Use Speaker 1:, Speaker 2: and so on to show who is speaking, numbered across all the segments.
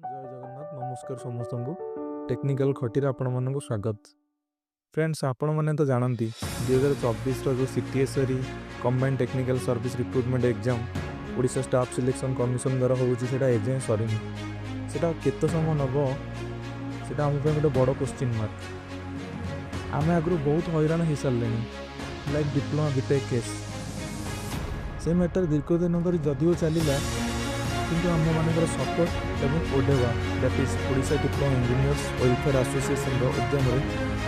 Speaker 1: जय जगन्नाथ नमस्कार समस्त को टेक्निकल खटी आपण मन स्वागत। फ्रेंड्स आपण मैंने तो जानती 2024 जो CTSRE combined technical service recruitment exam Odisha staff selection commission द्वारा होउछि सेटा एजे सरीनी सेटा केते समय नबो सेटा हम पे गोटे बड़ क्वेश्चन मार्क। आम आगु बहुत हैरान हो सारे लाइक डिप्लोमा बीटेक केस से मैटर दीर्घ दिन धरी जदिव चलला किंतु आम मानकर सपोर्ट एवं ओडेवा that is Odisha diploma engineers welfare association exam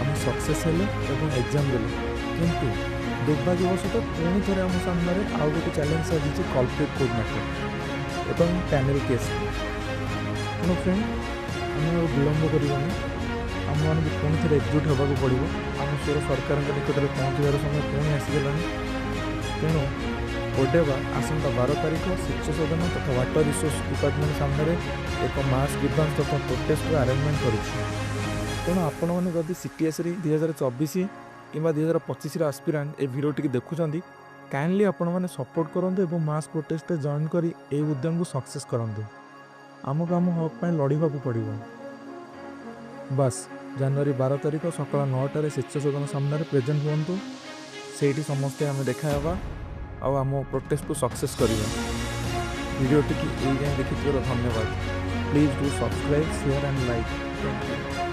Speaker 1: आम सक्सेस हेले एवं एग्जाम देले किंतु दुर्भाग्यवशतः पुणी थे आम सामने आउ गोटे चैलेंज साजिश कल्प्रिट कोड मैटर एवं पैनल केस। तेणु फ्रेंड आम विलंब करवानी आम मान पुणी थे एकजुट होगा पड़ो आम स्वर सरकार निकट में पहुँचार समय पुणी आसीगला। तेणु ओडेवा आसंता 12 तारीख शिक्षा सदन तथा वाटर रिसोर्स डिपार्टमेंट सामने एक मास ग्रीवांस तथा प्रोटेस्ट आरेंजमेंट करुच्छे। तेणु आपण मैंने जदि CTSRE 2024 कि 2025 आस्पिरांट ए वीडियो टी देखुं काइंडली आपण मैंने सपोर्ट करूँ और मास प्रोटेस्ट जॉइन कर उद्यम को सक्सेस करूँ। आमको आम हक पर लड़ाई पड़ो। बस जनवरी 12 तारीख सकाल 9टार शिक्षा सदन सामने प्रेजेंट हूँ से समस्ते आम देखा आम प्रोटेस्ट को सक्सेस करिया। वीडियो टी देखिथिबार धन्यवाद। Please do subscribe share and like. Thank you.